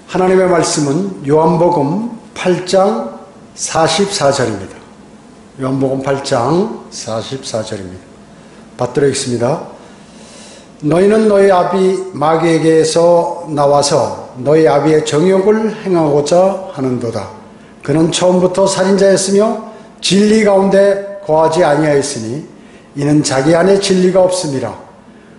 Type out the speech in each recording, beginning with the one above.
하나님의 말씀은 요한복음 8장 44절입니다. 요한복음 8장 44절입니다. 받들어 읽습니다. 너희는 너희 아비 마귀에게서 나와서 너희 아비의 정욕을 행하고자 하는도다. 그는 처음부터 살인자였으며 진리 가운데 거하지 아니하였으니 이는 자기 안에 진리가 없음이라.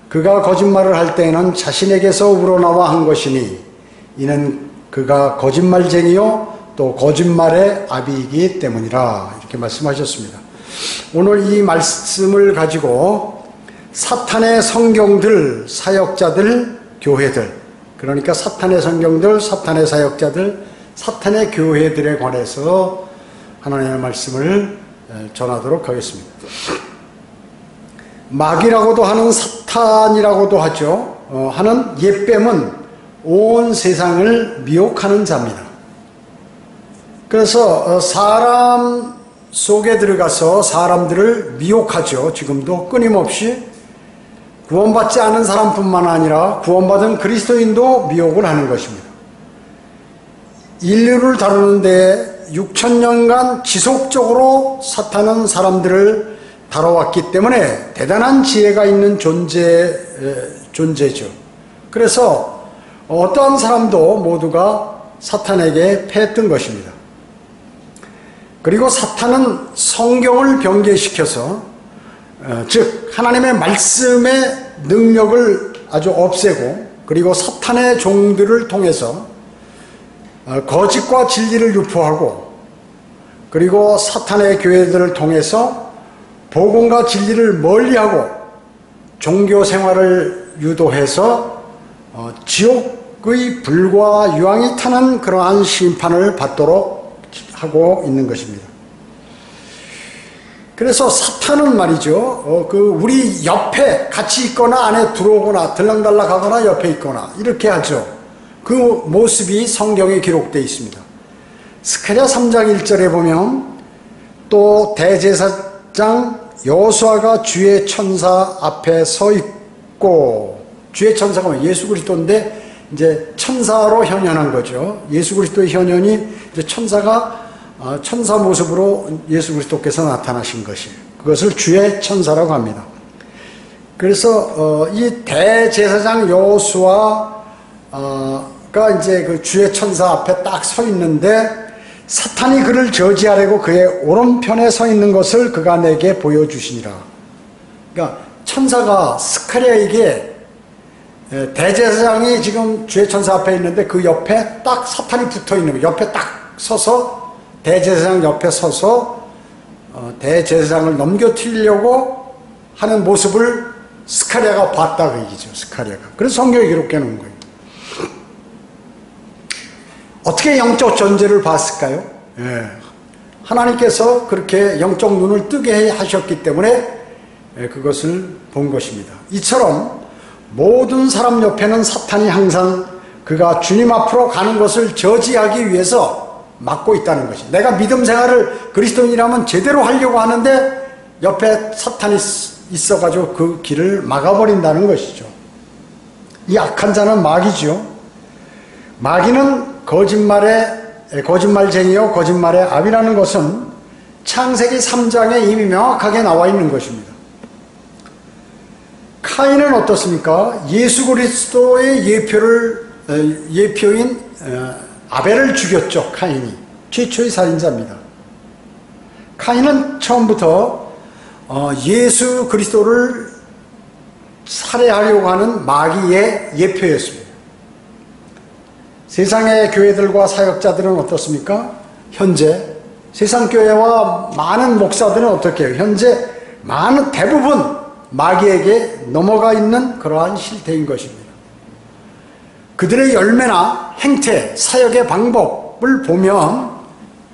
그가 거짓말을 할 때에는 자신에게서 우러나와 한 것이니 이는 그가 거짓말쟁이요 또 거짓말의 아비이기 때문이라. 이렇게 말씀하셨습니다. 오늘 이 말씀을 가지고 사탄의 성경들, 사역자들, 교회들, 그러니까 사탄의 성경들, 사탄의 사역자들, 사탄의 교회들에 관해서 하나님의 말씀을 전하도록 하겠습니다. 마귀라고도 하는 사탄이라고도 하죠. 하는 옛뱀은 온 세상을 미혹하는 자입니다. 그래서 사람 속에 들어가서 사람들을 미혹하죠. 지금도 끊임없이 구원받지 않은 사람뿐만 아니라 구원받은 그리스도인도 미혹을 하는 것입니다. 인류를 다루는데 6,000년간 지속적으로 사탄은 사람들을 다뤄왔기 때문에 대단한 지혜가 있는 존재죠. 그래서 어떠한 사람도 모두가 사탄에게 패했던 것입니다. 그리고 사탄은 성경을 변개시켜서 즉 하나님의 말씀의 능력을 아주 없애고 그리고 사탄의 종들을 통해서 거짓과 진리를 유포하고 그리고 사탄의 교회들을 통해서 복음과 진리를 멀리하고 종교 생활을 유도해서 지옥의 불과 유황이 타는 그러한 심판을 받도록 하고 있는 것입니다. 그래서 사탄은 말이죠, 우리 옆에 같이 있거나 안에 들어오거나 들락달락하거나 옆에 있거나 이렇게 하죠. 그 모습이 성경에 기록되어 있습니다. 스가랴 3장 1절에 보면 또 대제사장 여호수아가 주의 천사 앞에 서 있고, 주의 천사가 예수 그리스도인데 이제 천사로 현현한 거죠. 예수 그리스도의 현현이 이제 천사 모습으로 예수 그리스도께서 나타나신 것이, 그것을 주의 천사라고 합니다. 그래서 이 대제사장 여호수아가 이제 그 주의 천사 앞에 딱 서 있는데 사탄이 그를 저지하려고 그의 오른편에 서 있는 것을 그가 내게 보여주시니라. 그러니까 천사가 스가랴에게 대제사장이 지금 주의 천사 앞에 있는데 그 옆에 딱 사탄이 붙어 있는 거예요. 옆에 딱 서서 대제사장 옆에 서서 대제사장을 넘겨뜨리려고 하는 모습을 스가랴가 봤다 그 얘기죠. 스가랴가. 그래서 성경에 기록해 놓은 거예요. 어떻게 영적 존재를 봤을까요? 하나님께서 그렇게 영적 눈을 뜨게 하셨기 때문에 그것을 본 것입니다. 이처럼 모든 사람 옆에는 사탄이 항상 그가 주님 앞으로 가는 것을 저지하기 위해서 막고 있다는 것이, 내가 믿음 생활을 그리스도인이라면 제대로 하려고 하는데 옆에 사탄이 있어가지고 그 길을 막아버린다는 것이죠. 이 악한 자는 마귀죠. 마귀는 거짓말쟁이요 거짓말의 아비라는 것은 창세기 3장에 이미 명확하게 나와 있는 것입니다. 카인은 어떻습니까? 예수 그리스도의 예표인 아벨을 죽였죠. 카인이 최초의 살인자입니다. 카인은 처음부터 예수 그리스도를 살해하려고 하는 마귀의 예표였습니다. 세상의 교회들과 사역자들은 어떻습니까? 현재 세상 교회와 많은 목사들은 어떻게 해요? 현재 대부분 마귀에게 넘어가 있는 그러한 실태인 것입니다. 그들의 열매나 행태, 사역의 방법을 보면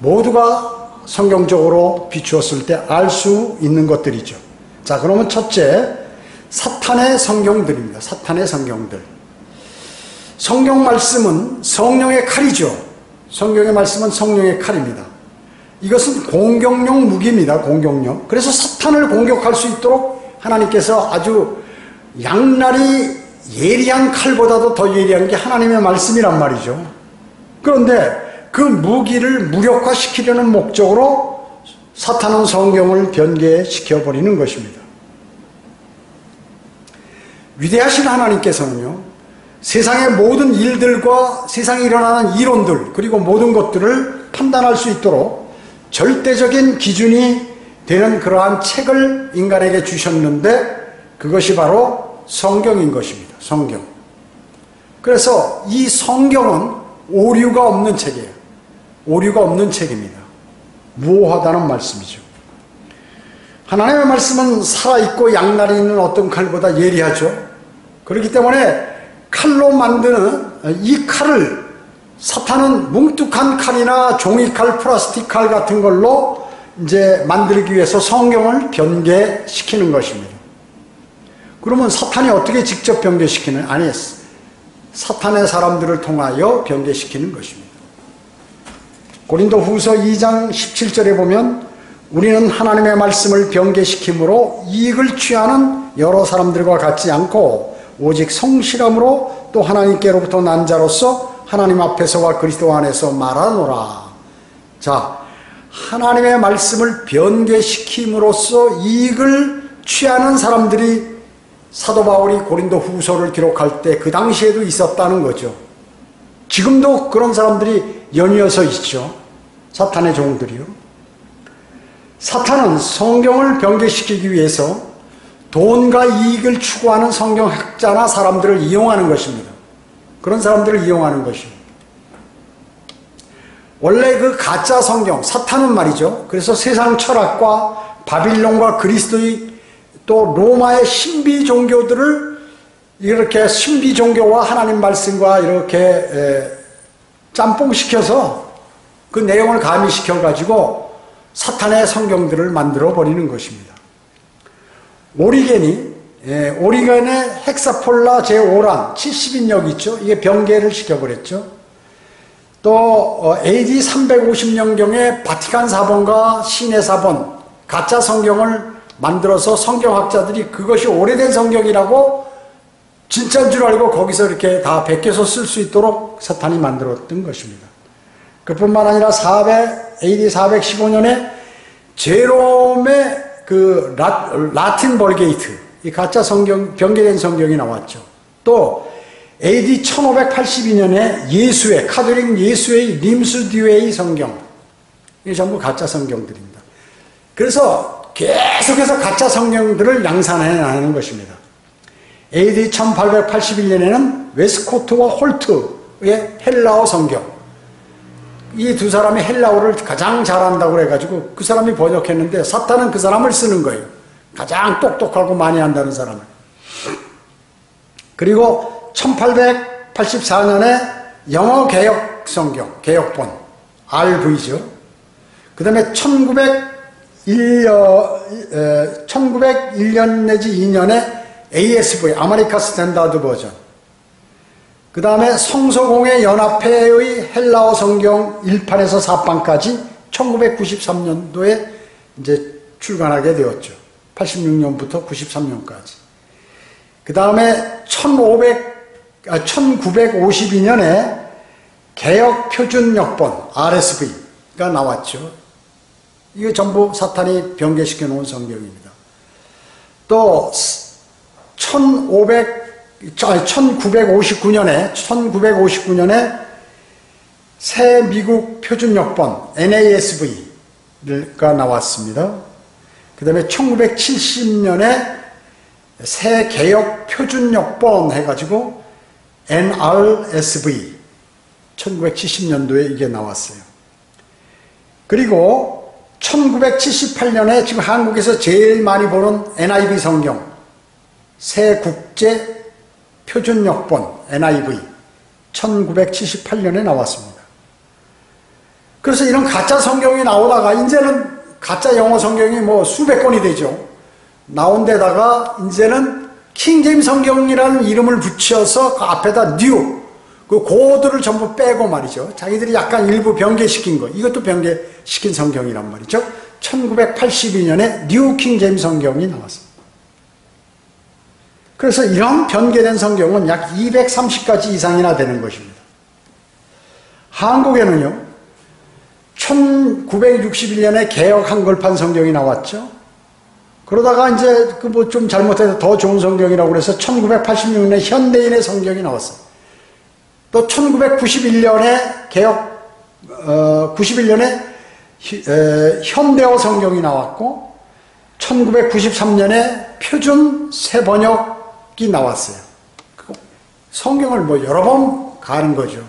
모두가 성경적으로 비추었을 때 알 수 있는 것들이죠. 자, 그러면 첫째, 사탄의 성경들입니다. 사탄의 성경들. 성경 말씀은 성령의 칼이죠. 성경의 말씀은 성령의 칼입니다. 이것은 공격용 무기입니다. 공격용. 그래서 사탄을 공격할 수 있도록 하나님께서 아주 양날이 예리한 칼보다도 더 예리한 게 하나님의 말씀이란 말이죠. 그런데 그 무기를 무력화시키려는 목적으로 사탄은 성경을 변개시켜버리는 것입니다. 위대하신 하나님께서는요, 세상의 모든 일들과 세상에 일어나는 이론들, 그리고 모든 것들을 판단할 수 있도록 절대적인 기준이 되는 그러한 책을 인간에게 주셨는데, 그것이 바로 성경인 것입니다. 성경. 그래서 이 성경은 오류가 없는 책이에요. 오류가 없는 책입니다. 무오하다는 말씀이죠. 하나님의 말씀은 살아있고 양날이 있는 어떤 칼보다 예리하죠. 그렇기 때문에 칼로 만드는 이 칼을 사탄은 뭉툭한 칼이나 종이칼, 플라스틱 칼 같은 걸로 이제 만들기 위해서 성경을 변개시키는 것입니다. 그러면 사탄이 어떻게 직접 변개시키는? 아니, 사탄의 사람들을 통하여 변개시키는 것입니다. 고린도 후서 2장 17절에 보면 우리는 하나님의 말씀을 변개시킴으로 이익을 취하는 여러 사람들과 같지 않고 오직 성실함으로 또 하나님께로부터 난 자로서 하나님 앞에서와 그리스도 안에서 말하노라. 자, 하나님의 말씀을 변개시킴으로써 이익을 취하는 사람들이 사도 바울이 고린도 후서를 기록할 때 그 당시에도 있었다는 거죠. 지금도 그런 사람들이 연이어서 있죠. 사탄의 종들이요. 사탄은 성경을 변개시키기 위해서 돈과 이익을 추구하는 성경학자나 사람들을 이용하는 것입니다. 그런 사람들을 이용하는 것입니다. 원래 그 가짜 성경, 사탄은 말이죠. 그래서 세상 철학과 바빌론과 그리스도의 또 로마의 신비 종교들을 이렇게 신비 종교와 하나님 말씀과 이렇게 짬뽕시켜서 그 내용을 가미시켜가지고 사탄의 성경들을 만들어 버리는 것입니다. 오리겐의 헥사폴라 제5란 70인역 있죠. 이게 변개를 시켜버렸죠. 또 AD 350년경에 바티칸 사본과 시내 사본 가짜 성경을 만들어서 성경학자들이 그것이 오래된 성경이라고 진짜인 줄 알고 거기서 이렇게 다 베껴서 쓸 수 있도록 사탄이 만들었던 것입니다. 그뿐만 아니라 AD 415년에 제롬의 그 라틴 벌게이트, 이 가짜 성경, 변개된 성경이 나왔죠. 또 AD 1582년에 카톨릭 예수의 림스듀에이 성경, 이게 전부 가짜 성경들입니다. 그래서 계속해서 가짜 성경들을 양산해 나가는 것입니다. AD 1881년에는 웨스코트와 홀트의 헬라어 성경, 이 두 사람이 헬라어를 가장 잘한다고 그래가지고 그 사람이 번역했는데 사탄은 그 사람을 쓰는 거예요. 가장 똑똑하고 많이 한다는 사람을. 그리고 1884년에 영어 개역 성경, 개역본, RV죠. 그 다음에 1901년 내지 2년에 ASV, 아메리카 스탠다드 버전. 그 다음에 성서공회 연합회의 헬라어 성경 1판에서 4판까지 1993년도에 이제 출간하게 되었죠. 86년부터 93년까지. 그 다음에 1952년에 개역표준역본 RSV가 나왔죠. 이게 전부 사탄이 변개시켜 놓은 성경입니다. 또 1959년에 새 미국 표준역본 NASV가 나왔습니다. 그 다음에 1970년에 새 개역 표준역본 해가지고 NRSV 1970년도에 이게 나왔어요. 그리고 1978년에 지금 한국에서 제일 많이 보는 NIV 성경 새 국제 표준역본 NIV 1978년에 나왔습니다. 그래서 이런 가짜 성경이 나오다가 이제는 가짜 영어 성경이 뭐 수백 권이 되죠. 나온 데다가 이제는 킹제임 성경이라는 이름을 붙여서 그 앞에다 뉴, 그 고들을 전부 빼고 말이죠. 자기들이 약간 일부 변개시킨 거, 이것도 변개시킨 성경이란 말이죠. 1982년에 뉴 킹제임 성경이 나왔습니다. 그래서 이런 변개된 성경은 약 230가지 이상이나 되는 것입니다. 한국에는요, 1961년에 개역 한글판 성경이 나왔죠. 그러다가 이제 그 뭐 좀 잘못해서 더 좋은 성경이라고 그래서 1986년에 현대인의 성경이 나왔어요. 또 1991년에 개역, 91년에 현대어 성경이 나왔고, 1993년에 표준 새번역이 나왔어요. 성경을 뭐 여러 번 가는 거죠.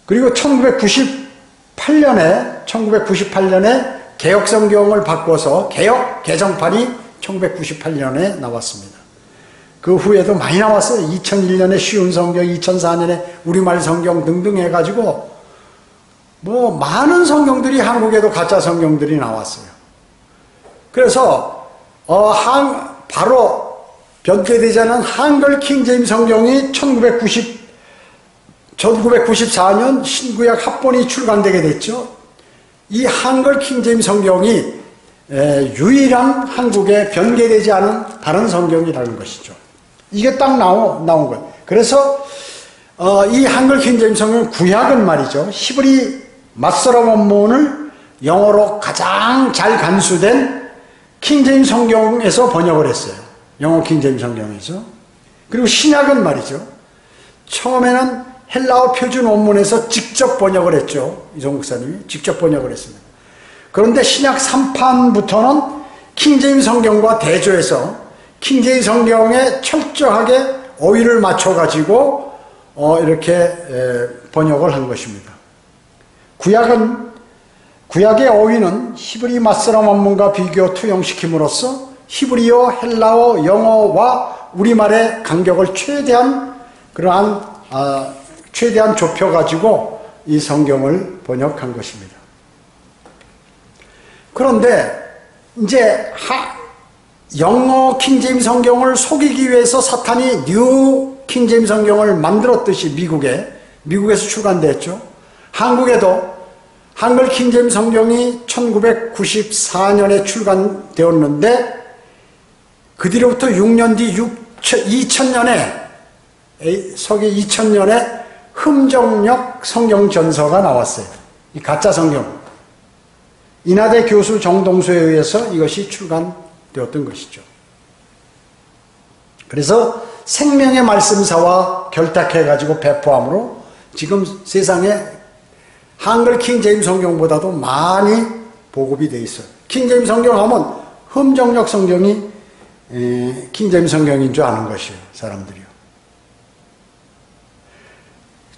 그리고 1998년에 개역 성경을 바꿔서 개역 개정판이 1998년에 나왔습니다. 그 후에도 많이 나왔어요. 2001년에 쉬운 성경, 2004년에 우리말 성경 등등 해가지고 뭐 많은 성경들이 한국에도 가짜 성경들이 나왔어요. 그래서 바로 변개되지 않은 한글 킹제임스 성경이 1994년 신구약 합본이 출간되게 됐죠. 이 한글 킹제임스 성경이 유일한 한국에 변개되지 않은 다른 성경이라는 것이죠. 이게 딱 나온 거예요. 그래서 이 한글 킹제임스 성경 구약은 말이죠. 히브리 맞서럼 원문을 영어로 가장 잘 간수된 킹제임스 성경에서 번역을 했어요. 영어 킹제임스 성경에서. 그리고 신약은 말이죠. 처음에는 헬라어 표준 원문에서 직접 번역을 했죠. 이종 목사님이 직접 번역을 했습니다. 그런데 신약 3판부터는 킹제임스 성경과 대조해서 킹제임스 성경에 철저하게 어휘를 맞춰가지고 이렇게 번역을 한 것입니다. 구약의 어휘는 히브리 맞서럼 원문과 비교 투영시킴으로써 히브리어, 헬라어, 영어와 우리말의 간격을 최대한 좁혀가지고 이 성경을 번역한 것입니다. 그런데 이제 영어 킹제임스 성경을 속이기 위해서 사탄이 뉴 킹제임스 성경을 만들었듯이 미국에서 출간됐죠. 한국에도 한글 킹제임스 성경이 1994년에 출간되었는데 그 뒤로부터 6년 뒤 2000년에 서기 2000년에 흠정역 성경전서가 나왔어요. 이 가짜 성경. 인하대 교수 정동수에 의해서 이것이 출간되었던 것이죠. 그래서 생명의 말씀사와 결탁해가지고 배포함으로 지금 세상에 한글 킹제임스 성경보다도 많이 보급이 되어 있어요. 킹제임스 성경 하면 흠정역 성경이 킹제임스 성경인 줄 아는 것이에요. 사람들이요.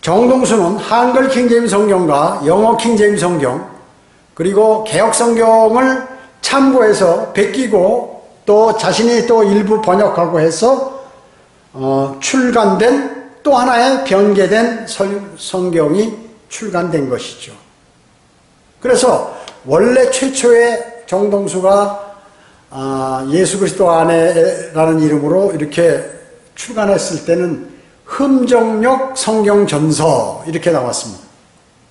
정동수는 한글 킹제임스 성경과 영어 킹제임스 성경 그리고 개역 성경을 참고해서 베끼고 또 자신이 또 일부 번역하고 해서 출간된 또 하나의 변개된 성경이 출간된 것이죠. 그래서 원래 최초의 정동수가 예수 그리스도 안에라는 이름으로 이렇게 출간했을 때는 흠정역 성경전서 이렇게 나왔습니다.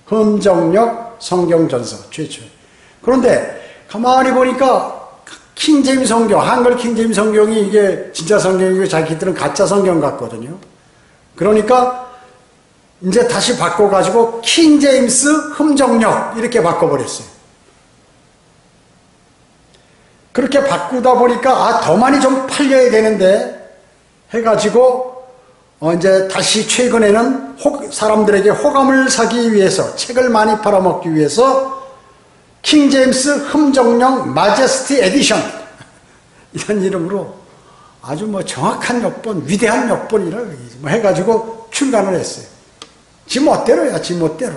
흠정역 성경전서 최초. 그런데 가만히 보니까 킹제임스 성경, 한글 킹제임스 성경이 이게 진짜 성경이고 자기들은 가짜 성경 같거든요. 그러니까 이제 다시 바꿔가지고 킹제임스 흠정역 이렇게 바꿔버렸어요. 그렇게 바꾸다 보니까 더 많이 좀 팔려야 되는데 해가지고 이제 다시 최근에는 사람들에게 호감을 사기 위해서 책을 많이 팔아먹기 위해서 킹제임스 흠정역 마제스티 에디션 이런 이름으로 아주 뭐 정확한 역본, 위대한 역본이라 뭐 해가지고 출간을 했어요. 지 멋대로야, 지 멋대로.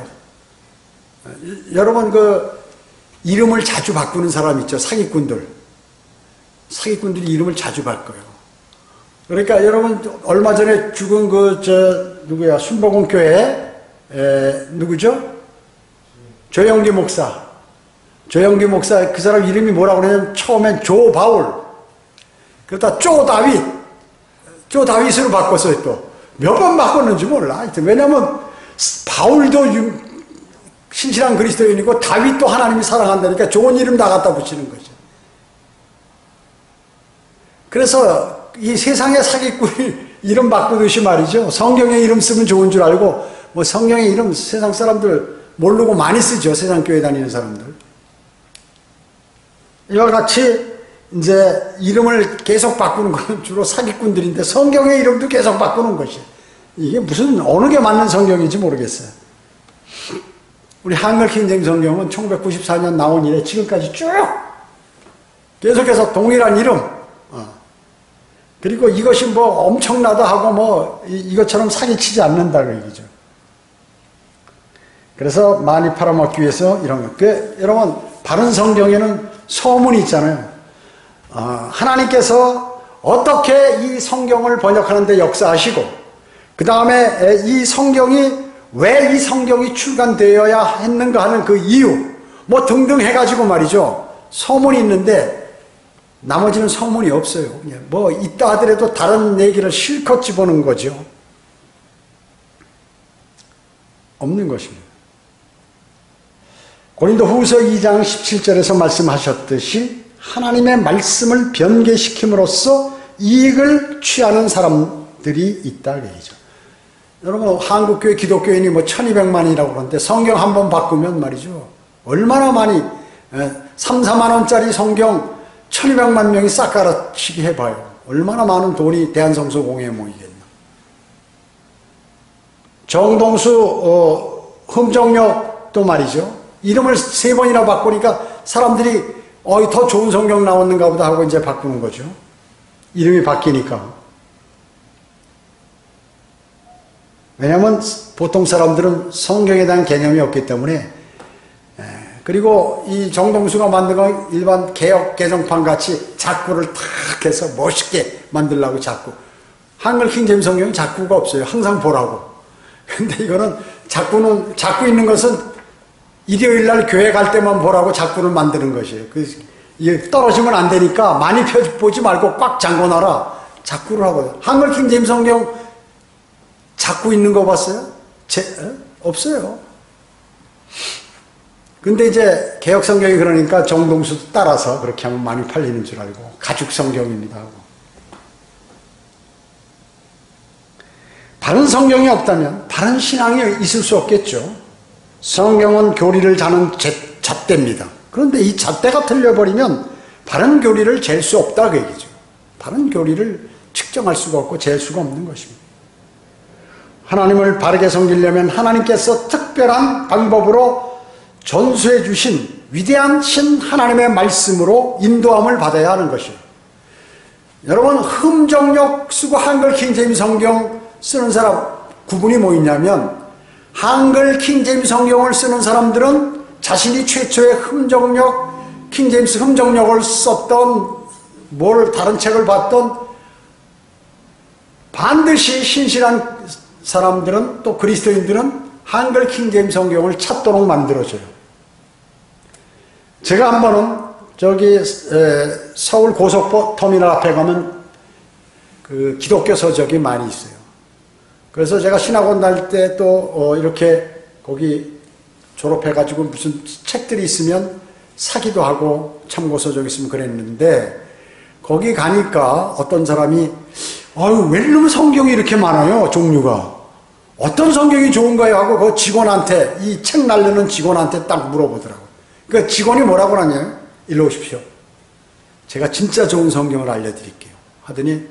여러분 그 이름을 자주 바꾸는 사람 있죠. 사기꾼들이 이름을 자주 바꿔요. 그러니까 여러분 얼마 전에 죽은 누구야 순복음 교회 누구죠? 조영기 목사 그 사람 이름이 뭐라고 그러냐면 처음엔 조 바울 그러다 쪼 다윗으로 바꿨어요. 또 몇 번 바꿨는지 몰라. 하여튼 왜냐면 바울도 신실한 그리스도인이고 다윗도 하나님이 사랑한다니까 좋은 이름 다 갖다 붙이는 거죠. 그래서 이 세상의 사기꾼이 이름 바꾸듯이 말이죠. 성경에 이름 쓰면 좋은 줄 알고 뭐 성경의 이름 세상 사람들 모르고 많이 쓰죠. 세상 교회 다니는 사람들. 이와 같이 이제 이름을 계속 바꾸는 건 주로 사기꾼들인데 성경의 이름도 계속 바꾸는 것이 이게 무슨 어느 게 맞는 성경인지 모르겠어요. 우리 한글 킹제임스 성경은 1994년 나온 이래 지금까지 쭉 계속해서 동일한 이름 그리고 이것이 뭐 엄청나다 하고 뭐 이것처럼 사기치지 않는다 그 얘기죠. 그래서 많이 팔아먹기 위해서 이런 것. 여러분 바른 성경에는 서문이 있잖아요. 하나님께서 어떻게 이 성경을 번역하는 데 역사하시고 그 다음에 이 성경이 왜 이 성경이 출간되어야 했는가 하는 그 이유 뭐 등등 해가지고 말이죠. 서문이 있는데 나머지는 서문이 없어요. 뭐 있다 하더라도 다른 얘기를 실컷 집어넣은 거죠. 없는 것입니다. 고린도 후서 2장 17절에서 말씀하셨듯이 하나님의 말씀을 변개시킴으로써 이익을 취하는 사람들이 있다 그 얘기죠. 여러분 한국교회 기독교인이 뭐 1200만이라고 그러는데 성경 한 번 바꾸면 말이죠. 얼마나 많이 3, 4만 원짜리 성경 1200만 명이 싹 갈아치기 해봐요. 얼마나 많은 돈이 대한성서공회에 모이겠나. 정동수 흠정역도 말이죠. 이름을 3번이나 바꾸니까 사람들이 더 좋은 성경 나왔는가 보다 하고 이제 바꾸는 거죠. 이름이 바뀌니까. 왜냐하면 보통 사람들은 성경에 대한 개념이 없기 때문에 그리고 이 정동수가 만든 건 일반 개역 개정판 같이 작구를 탁 해서 멋있게 만들려고 작구. 한글 킹제임스 성경은 작구가 없어요. 항상 보라고. 근데 이거는 작구 있는 것은 일요일 날 교회 갈 때만 보라고 작구를 만드는 것이에요. 이게 떨어지면 안 되니까 많이 보지 말고 꽉 잠궈놔라. 작구를 하거든요. 한글 킹제임스 성경 작구 있는 거 봤어요? 없어요. 근데 이제 개역 성경이 그러니까 정동수도 따라서 그렇게 하면 많이 팔리는 줄 알고 가죽 성경입니다 하고. 바른 성경이 없다면 바른 신앙이 있을 수 없겠죠. 성경은 교리를 자는 잣대입니다. 그런데 이 잣대가 틀려버리면 바른 교리를 잴 수 없다 그 얘기죠. 바른 교리를 측정할 수가 없고 잴 수가 없는 것입니다. 하나님을 바르게 섬기려면 하나님께서 특별한 방법으로 전수해 주신 위대한 신 하나님의 말씀으로 인도함을 받아야 하는 것이에요. 여러분 흠정역 쓰고 한글 킹제임스 성경 쓰는 사람 구분이 뭐 있냐면 한글 킹제임스 성경을 쓰는 사람들은 자신이 최초의 흠정역 킹제임스 흠정역을 썼던 뭘 다른 책을 봤던 반드시 신실한 사람들은 또 그리스도인들은 한글 킹제임스 성경을 찾도록 만들어줘요. 제가 한 번은 저기 서울 고속터미널 앞에 가면 그 기독교 서적이 많이 있어요. 그래서 제가 신학원 다닐 때 또 이렇게 거기 졸업해가지고 무슨 책들이 있으면 사기도 하고 참고서적 있으면 그랬는데 거기 가니까 어떤 사람이 왜 이놈의 성경이 이렇게 많아요 종류가 어떤 성경이 좋은가요 하고 그 직원한테 이 책 날르는 직원한테 딱 물어보더라고요. 그 직원이 뭐라고 하냐면 일로 오십시오. 제가 진짜 좋은 성경을 알려드릴게요 하더니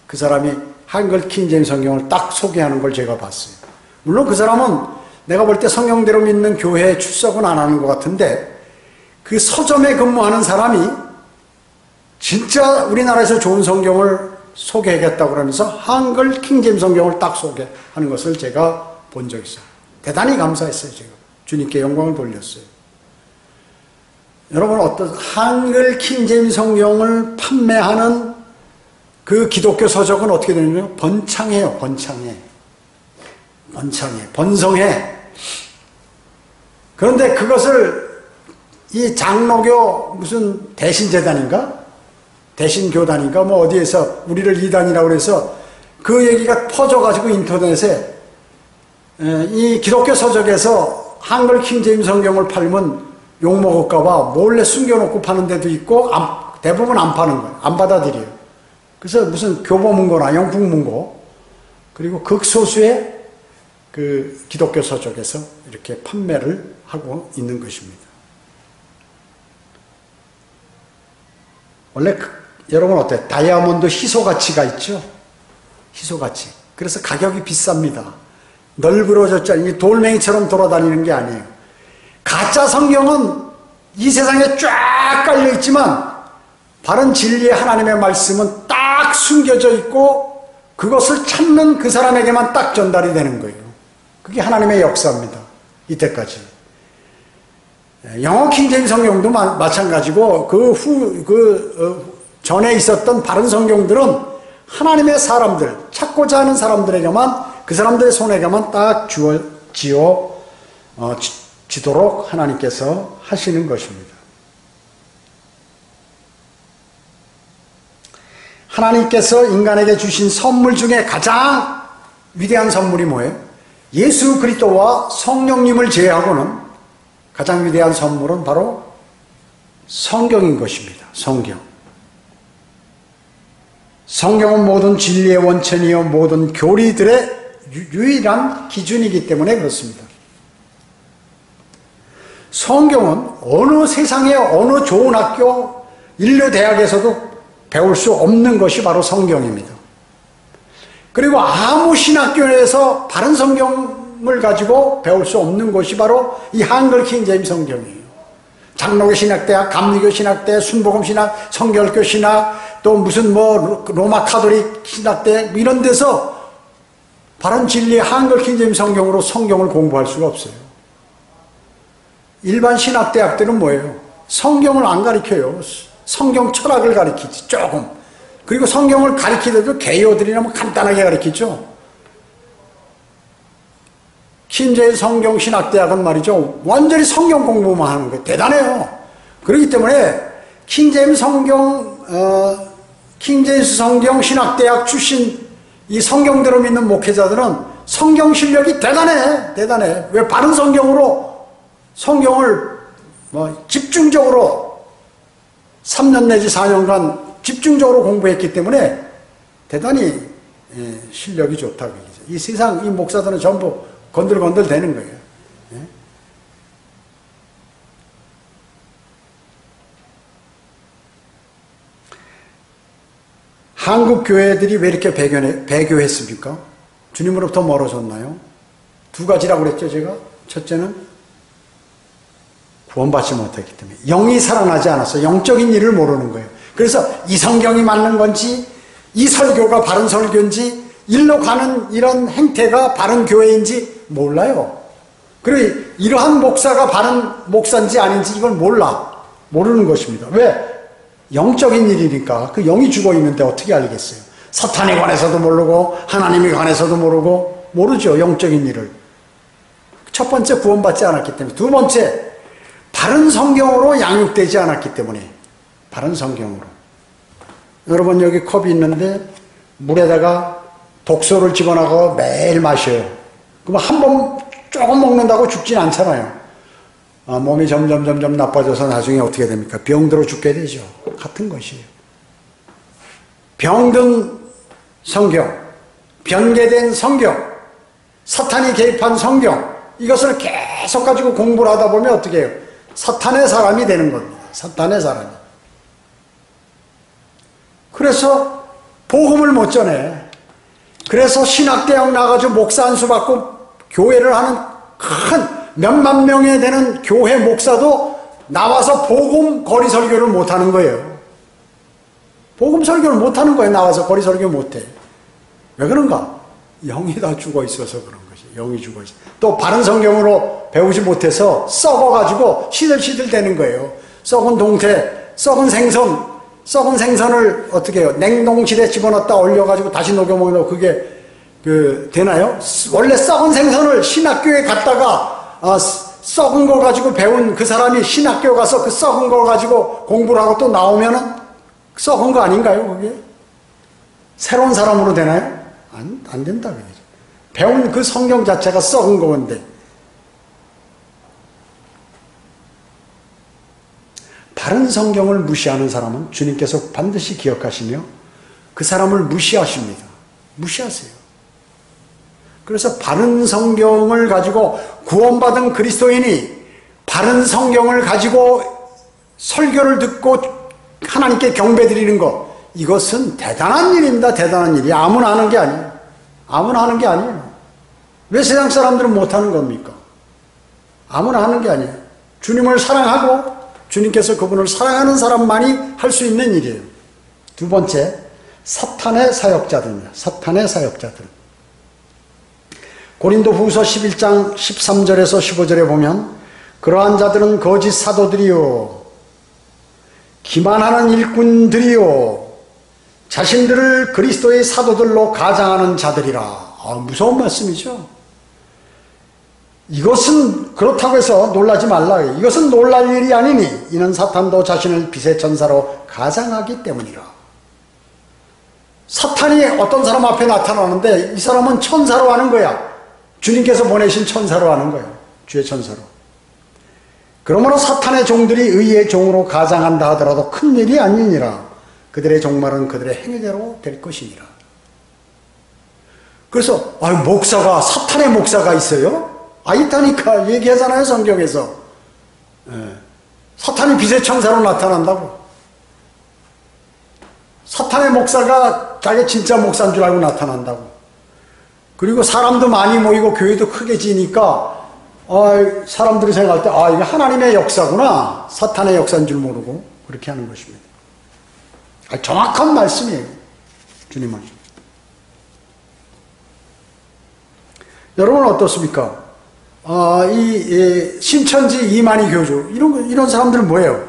그 사람이 한글 킹제임스 성경을 딱 소개하는 걸 제가 봤어요. 물론 그 사람은 내가 볼 때 성경대로 믿는 교회에 출석은 안 하는 것 같은데 그 서점에 근무하는 사람이 진짜 우리나라에서 좋은 성경을 소개하겠다고 그러면서 한글 킹제임스 성경을 딱 소개하는 것을 제가 본 적이 있어요. 대단히 감사했어요. 제가 주님께 영광을 돌렸어요. 여러분 어떤 한글 킹제임스 성경을 판매하는 그 기독교 서적은 어떻게 되냐면 번창해요. 번성해. 그런데 그것을 이 장로교 무슨 대신재단인가? 대신교단인가? 뭐 어디에서 우리를 이단이라고 해서 그 얘기가 퍼져가지고 인터넷에 이 기독교 서적에서 한글 킹제임스 성경을 팔면 욕먹을까봐 몰래 숨겨놓고 파는 데도 있고 대부분 안 파는 거예요. 안 받아들여요. 그래서 무슨 교보문고나 영풍문고 그리고 극소수의 그 기독교 서적에서 이렇게 판매를 하고 있는 것입니다. 원래 여러분 어때요? 다이아몬드 희소 가치가 있죠? 희소 가치. 그래서 가격이 비쌉니다. 널브러졌잖아요. 돌멩이처럼 돌아다니는 게 아니에요. 가짜 성경은 이 세상에 쫙 깔려 있지만 바른 진리의 하나님의 말씀은 딱 숨겨져 있고 그것을 찾는 그 사람에게만 딱 전달이 되는 거예요. 그게 하나님의 역사입니다. 이때까지. 영어 킹제임스 성경도 마찬가지고 전에 있었던 다른 성경들은 하나님의 사람들, 찾고자 하는 사람들에게만, 그 사람들의 손에게만 딱 지도록 하나님께서 하시는 것입니다. 하나님께서 인간에게 주신 선물 중에 가장 위대한 선물이 뭐예요? 예수 그리스도와 성령님을 제외하고는 가장 위대한 선물은 바로 성경인 것입니다. 성경은 모든 진리의 원천이요 모든 교리들의 유일한 기준이기 때문에 그렇습니다. 성경은 어느 세상의 어느 좋은 학교, 인류 대학에서도 배울 수 없는 것이 바로 성경입니다. 그리고 아무 신학교에서 바른 성경을 가지고 배울 수 없는 것이 바로 이 한글 킹제임스 성경이에요. 장로교 신학대학, 감리교 신학대, 순복음 신학, 성결교 신학, 또 무슨 로마 카톨릭 신학대 이런 데서 바른 진리의 한글 킹제임스 성경으로 성경을 공부할 수가 없어요. 일반 신학대학들은 뭐예요? 성경을 안 가르쳐요. 성경 철학을 가르치지 조금. 그리고 성경을 가르치더라도 개요들이나 간단하게 가르치죠. 킹제임스 성경 신학대학은 말이죠. 완전히 성경 공부만 하는 거예요. 대단해요. 그렇기 때문에 킹제임스 성경 신학대학 출신 이 성경대로 믿는 목회자들은 성경 실력이 대단해. 왜? 바른 성경으로 성경을 집중적으로 3년 내지 4년간 집중적으로 공부했기 때문에 대단히 실력이 좋다고 얘기죠. 이 세상 이 목사들은 전부 건들건들 되는 거예요. 한국 교회들이 왜 이렇게 배교했습니까? 주님으로부터 멀어졌나요? 두 가지라고 그랬죠, 제가. 첫째는 구원받지 못했기 때문에. 영이 살아나지 않았어요. 영적인 일을 모르는 거예요. 그래서 이 성경이 맞는 건지, 이 설교가 바른 설교인지, 일로 가는 이런 행태가 바른 교회인지 몰라요. 그리고 이러한 목사가 바른 목사인지 아닌지 이걸 모르는 것입니다. 왜? 영적인 일이니까. 그 영이 죽어 있는데 어떻게 알겠어요? 사탄에 관해서도 모르고 하나님에 관해서도 모르죠. 영적인 일을. 첫 번째 구원받지 않았기 때문에. 두 번째 바른 성경으로 양육되지 않았기 때문에. 바른 성경으로. 여러분 여기 컵이 있는데 물에다가 독소를 집어넣고 매일 마셔요. 그럼 한 번 조금 먹는다고 죽진 않잖아요. 몸이 점점 나빠져서 나중에 어떻게 됩니까? 병들어 죽게 되죠. 같은 것이에요. 병든 성경, 변개된 성경, 사탄이 개입한 성경, 이것을 계속 가지고 공부를 하다 보면 어떻게 해요? 사탄의 사람이 되는 겁니다. 사탄의 사람이. 그래서 복음을 못 전해. 그래서 신학대학 나가지고 목사 안수 받고 교회를 하는 큰 몇만 명에 되는 교회 목사도 나와서 복음 거리 설교를 못하는 거예요. 복음 설교를 못하는 거예요. 나와서 거리 설교 못해. 왜 그런가? 영이 다 죽어 있어서 그런 것이. 영이 죽어 있어. 또 바른 성경으로 배우지 못해서 썩어가지고 시들시들 되는 거예요. 썩은 동태, 썩은 생선을 어떻게 해요? 냉동실에 집어넣었다 올려가지고 다시 녹여 먹는 그게 되나요? 원래 썩은 생선을 신학교에 갔다가 썩은 거 가지고 배운 그 사람이 신학교 가서 그 썩은 거 가지고 공부를 하고 또 나오면은 썩은 거 아닌가요, 그게? 새로운 사람으로 되나요? 안 된다, 그게. 배운 그 성경 자체가 썩은 건데. 바른 성경을 무시하는 사람은 주님께서 반드시 기억하시며 그 사람을 무시하십니다. 무시하세요. 그래서 바른 성경을 가지고 구원받은 그리스도인이 바른 성경을 가지고 설교를 듣고 하나님께 경배드리는 것, 이것은 대단한 일입니다. 대단한 일이. 아무나 하는 게 아니에요. 아무나 하는 게 아니에요. 왜 세상 사람들은 못하는 겁니까? 아무나 하는 게 아니에요. 주님을 사랑하고 주님께서 그분을 사랑하는 사람만이 할 수 있는 일이에요. 두 번째, 사탄의 사역자들입니다. 사탄의 사역자들. 고린도 후서 11장 13절에서 15절에 보면 그러한 자들은 거짓 사도들이요 기만하는 일꾼들이요 자신들을 그리스도의 사도들로 가장하는 자들이라. 무서운 말씀이죠. 이것은 그렇다고 해서 놀라지 말라. 이것은 놀랄 일이 아니니 이는 사탄도 자신을 빛의 천사로 가장하기 때문이라. 사탄이 어떤 사람 앞에 나타나는데 이 사람은 천사로 하는 거야. 주님께서 보내신 천사로 하는 거예요. 주의 천사로. 그러므로 사탄의 종들이 의의 종으로 가장한다 하더라도 큰 일이 아니니라. 그들의 종말은 그들의 행위대로 될 것이니라. 그래서 목사가, 사탄의 목사가 있어요? 있다니까 얘기하잖아요, 성경에서. 사탄이 빛의 천사로 나타난다고. 사탄의 목사가 자기 진짜 목사인 줄 알고 나타난다고. 그리고 사람도 많이 모이고 교회도 크게 지니까 사람들이 생각할 때 이게 하나님의 역사구나, 사탄의 역사인 줄 모르고 그렇게 하는 것입니다. 정확한 말씀이에요, 주님은. 여러분 어떻습니까? 신천지 이만희 교주 이런 사람들은 뭐예요?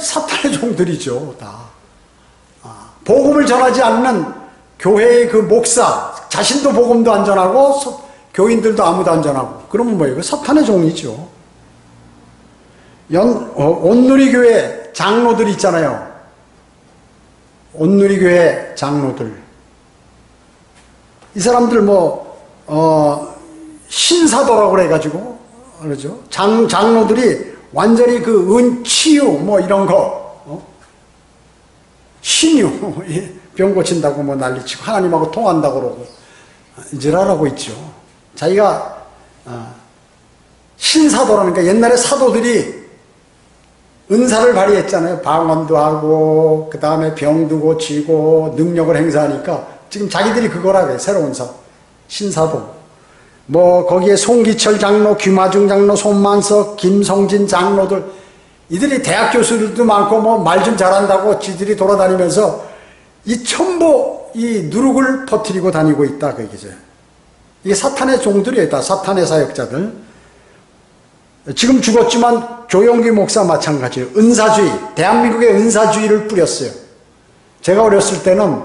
사탄의 종들이죠, 다. 복음을 전하지 않는 교회의 그 목사 자신도 복음도 안 전하고 교인들도 아무도 안 전하고 그러면 뭐예요? 사탄의 종이죠. 온누리교회 장로들 있잖아요. 온누리교회 장로들, 이 사람들 신사도라고 그래가지고 그러죠. 장로들이 완전히 그 치유 이런 거 신유 병 고친다고 난리치고 하나님하고 통한다고 그러고 이질하라고 있죠. 자기가 신사도라니까 옛날에 사도들이 은사를 발휘했잖아요. 방언도 하고 그 다음에 병도 고치고 능력을 행사하니까 지금 자기들이 그거라 그래. 새로운 신사도. 거기에 송기철 장로, 귀마중 장로, 손만석, 김성진 장로들, 이들이 대학 교수들도 많고 말 좀 잘한다고 지들이 돌아다니면서 전부 이 누룩을 퍼뜨리고 다니고 있다, 그 얘기죠. 이게 사탄의 종들이에요. 다 사탄의 사역자들. 지금 죽었지만 조영기 목사 마찬가지예요. 은사주의, 대한민국의 은사주의를 뿌렸어요. 제가 어렸을 때는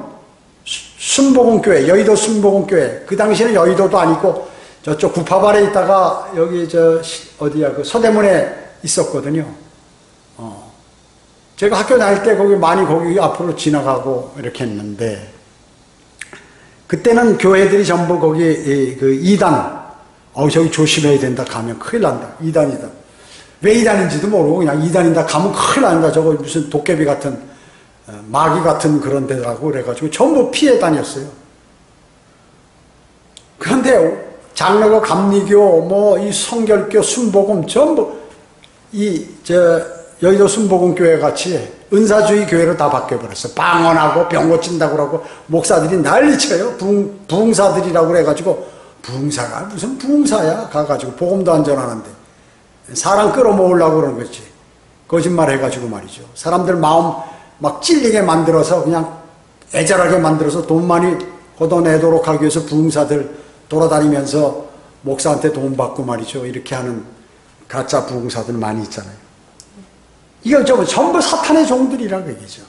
순복음교회, 여의도 순복음교회, 그 당시에는 여의도도 아니고 저쪽 구파발에 있다가 여기 그 서대문에 있었거든요. 제가 학교 다닐 때 거기 앞으로 지나가고 이렇게 했는데, 그때는 교회들이 전부 거기 그 이단, 저기 조심해야 된다, 가면 큰일 난다, 이단이다. 왜 이단인지도 모르고 그냥 이단이다, 가면 큰일 난다, 저거 무슨 도깨비 같은 마귀 같은 그런 데라고 그래가지고 전부 피해 다녔어요. 그런데 장로교, 감리교, 이 성결교, 순복음 전부 여의도 순복음교회 같이 은사주의 교회로 다 바뀌어버렸어요. 방언하고 병 고친다고 그러고 목사들이 난리쳐요. 부흥사들이라고 그래가지고, 부흥사가 무슨 부흥사야? 가가지고 복음도 안 전하는데 사람 끌어모으려고 그러는 거지. 거짓말 해가지고 말이죠. 사람들 마음 막 찔리게 만들어서 그냥 애절하게 만들어서 돈 많이 걷어내도록 하기 위해서 부흥사들 돌아다니면서 목사한테 돈 받고 말이죠. 이렇게 하는 가짜 부흥사들 많이 있잖아요. 이거 전부 사탄의 종들이라는 얘기죠.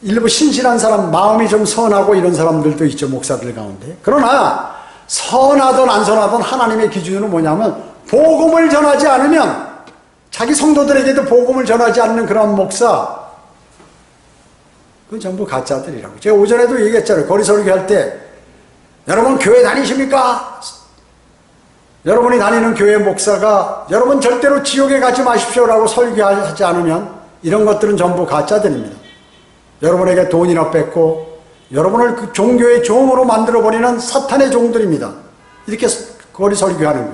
일부 신실한 사람, 마음이 좀 선하고 이런 사람들도 있죠, 목사들 가운데. 그러나 선하든 안 선하든 하나님의 기준은 뭐냐면, 복음을 전하지 않으면, 자기 성도들에게도 복음을 전하지 않는 그런 목사, 그건 전부 가짜들이라고. 제가 오전에도 얘기했잖아요. 거리 설교할 때, 여러분 교회 다니십니까? 여러분이 다니는 교회 목사가 여러분 절대로 지옥에 가지 마십시오라고 설교하지 않으면 이런 것들은 전부 가짜들입니다. 여러분에게 돈이나 뺏고 여러분을 그 종교의 종으로 만들어버리는 사탄의 종들입니다. 이렇게 거리 설교하는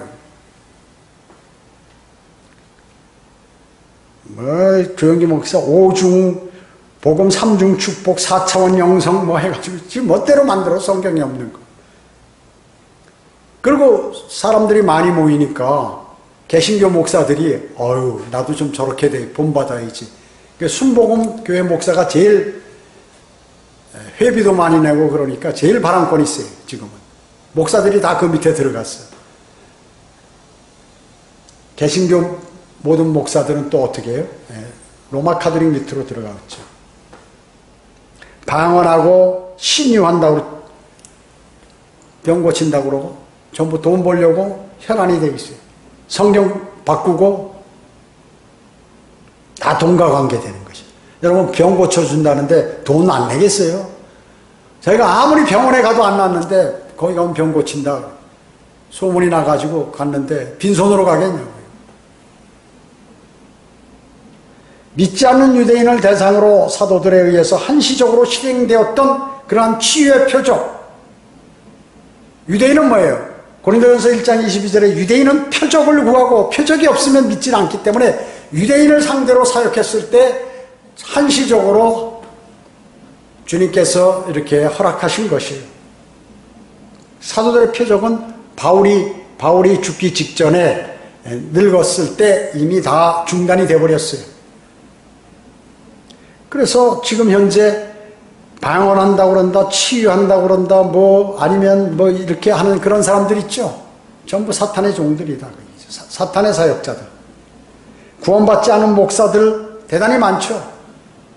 거예요. 조영기 목사 5중 복음 3중 축복 4차원 영성 해가지고 지금 멋대로 만들어 성경이 없는 거. 그리고 사람들이 많이 모이니까 개신교 목사들이 나도 좀 저렇게 돼 본받아야지. 순복음 교회 목사가 제일 회비도 많이 내고 그러니까 제일 발언권이 있어요. 지금은 목사들이 다 그 밑에 들어갔어요. 개신교 모든 목사들은 또 어떻게 해요? 로마 카톨릭 밑으로 들어갔죠. 방언하고 신유한다고 병 고친다고 그러고 전부 돈 벌려고 혈안이 되어 있어요. 성경 바꾸고 다 돈과 관계되는 것이죠. 여러분 병 고쳐준다는데 돈 안 내겠어요? 저희가 아무리 병원에 가도 안 낫는데 거기 가면 병 고친다 소문이 나가지고 갔는데 빈손으로 가겠냐고요. 믿지 않는 유대인을 대상으로 사도들에 의해서 한시적으로 실행되었던 그러한 치유의 표적. 유대인은 뭐예요? 고린도전서 1장 22절에 유대인은 표적을 구하고 표적이 없으면 믿지는 않기 때문에 유대인을 상대로 사역했을 때 한시적으로 주님께서 이렇게 허락하신 것이에요. 사도들의 표적은 바울이 죽기 직전에 늙었을 때 이미 다 중단이 되어버렸어요. 그래서 지금 현재 방언한다고 그런다, 치유한다고 그런다, 아니면 이렇게 하는 그런 사람들 있죠? 전부 사탄의 종들이다. 사탄의 사역자들. 구원받지 않은 목사들 대단히 많죠?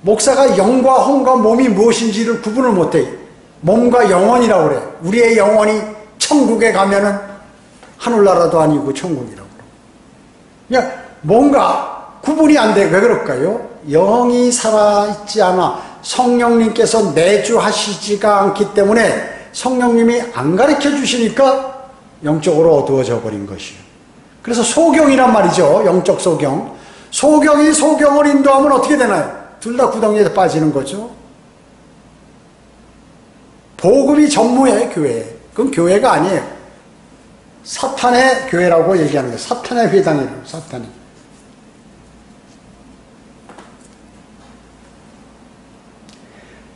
목사가 영과 혼과 몸이 무엇인지를 구분을 못해요. 몸과 영혼이라고 그래. 우리의 영혼이 천국에 가면은 하늘나라도 아니고 천국이라고 그래. 그냥 뭔가 구분이 안 돼. 왜 그럴까요? 영이 살아있지 않아. 성령님께서 내주하시지가 않기 때문에 성령님이 안 가르쳐 주시니까 영적으로 어두워져 버린 것이에요. 그래서 소경이란 말이죠. 영적 소경. 소경이 소경을 인도하면 어떻게 되나요? 둘 다 구덩이에 빠지는 거죠. 복음이 전무해, 교회. 그건 교회가 아니에요. 사탄의 교회라고 얘기하는 거예요. 사탄의 회당이에요. 사탄이.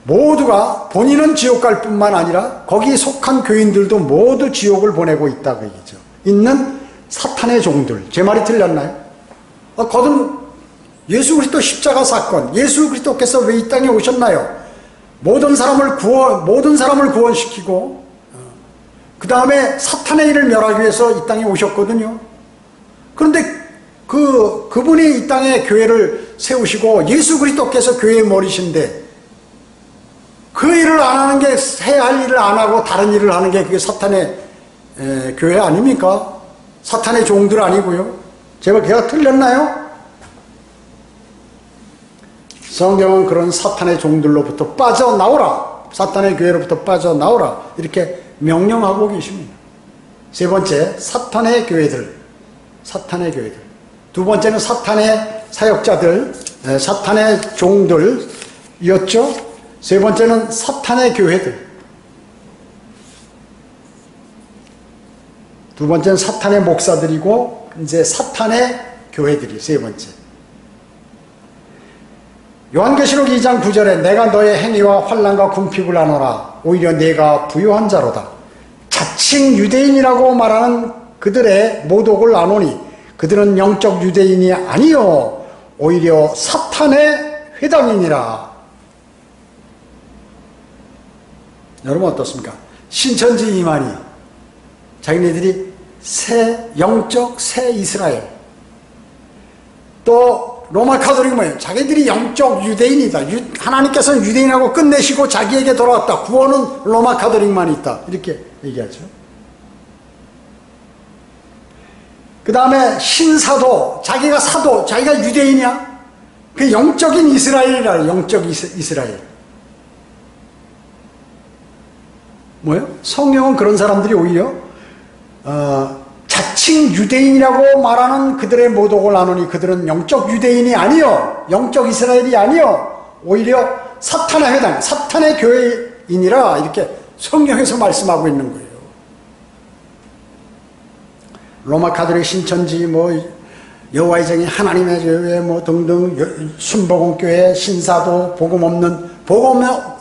모두가 본인은 지옥 갈 뿐만 아니라 거기에 속한 교인들도 모두 지옥을 보내고 있다고 얘기죠. 있는 사탄의 종들. 제 말이 틀렸나요? 거듭 예수 그리스도 십자가 사건, 예수 그리스도께서 왜 이 땅에 오셨나요? 모든 사람을 구원시키고 그 다음에 사탄의 일을 멸하기 위해서 이 땅에 오셨거든요. 그런데 그분이 이 땅에 교회를 세우시고 예수 그리스도께서 교회의 머리신데 그 일을 안 하는 게, 해야 할 일을 안 하고 다른 일을 하는 게 그게 사탄의 교회 아닙니까? 사탄의 종들 아니고요. 제가 틀렸나요? 성경은 그런 사탄의 종들로부터 빠져나오라. 사탄의 교회로부터 빠져나오라. 이렇게 명령하고 계십니다. 세 번째, 사탄의 교회들. 사탄의 교회들. 두 번째는 사탄의 사역자들, 사탄의 종들이었죠. 세 번째는 사탄의 교회들. 두 번째는 사탄의 목사들이고 이제 사탄의 교회들이 세 번째. 요한계시록 2장 9절에 내가 너의 행위와 환난과 궁핍을 아노라. 오히려 내가 부유한 자로다. 자칭 유대인이라고 말하는 그들의 모독을 아노니 그들은 영적 유대인이 아니요 오히려 사탄의 회당이니라. 여러분 어떻습니까? 신천지 이만희 자기네들이 영적 새 이스라엘, 또 로마 카톨릭은 뭐예요? 자기들이 영적 유대인이다. 하나님께서는 유대인하고 끝내시고 자기에게 돌아왔다. 구원은 로마 카톨릭만 있다. 이렇게 얘기하죠. 그 다음에 신사도, 자기가 사도, 자기가 유대인이야. 그 영적인 이스라엘이라. 영적 이스라엘. 뭐예요? 성경은 그런 사람들이 오히려 자칭 유대인이라고 말하는 그들의 모독을 나누니 그들은 영적 유대인이 아니요 영적 이스라엘이 아니요 오히려 사탄의 회당, 사탄의 교회에 교회이니라 이렇게 성경에서 말씀하고 있는 거예요. 로마 가톨릭 신천지 여호와의 증인 하나님의 교회 등등 순복음교회 신사도 복음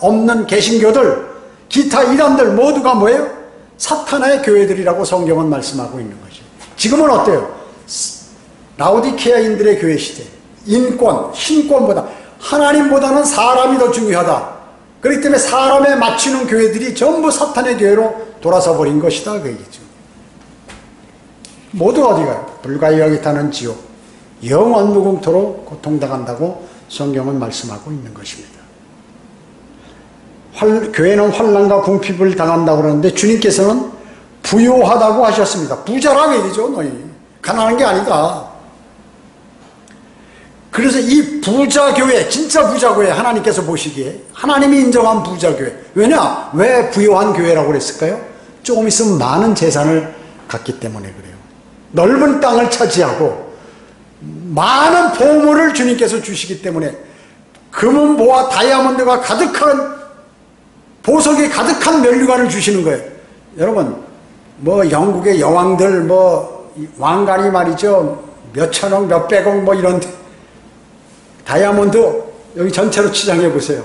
없는 개신교들 기타 이단들 모두가 뭐예요? 사탄의 교회들이라고 성경은 말씀하고 있는 거죠. 지금은 어때요? 라오디케아인들의 교회 시대, 인권, 신권보다 하나님보다는 사람이 더 중요하다. 그렇기 때문에 사람에 맞추는 교회들이 전부 사탄의 교회로 돌아서 버린 것이다 그 얘기죠. 모두 어디 가요? 불과 영이 타는 지옥, 영원 무궁토로 고통당한다고 성경은 말씀하고 있는 것입니다. 교회는 환난과 궁핍을 당한다고 그러는데 주님께서는 부요하다고 하셨습니다. 부자라고 얘기죠. 너희 가난한 게 아니다. 그래서 이 부자교회, 진짜 부자교회, 하나님께서 보시기에 하나님이 인정한 부자교회. 왜냐? 왜 부요한 교회라고 그랬을까요? 조금 있으면 많은 재산을 갖기 때문에 그래요. 넓은 땅을 차지하고 많은 보물을 주님께서 주시기 때문에 금은 모아 다이아몬드가 가득한, 보석이 가득한 면류관을 주시는 거예요. 여러분 영국의 여왕들 왕관이 말이죠, 몇천억 몇백억 이런 다이아몬드 여기 전체로 치장해 보세요.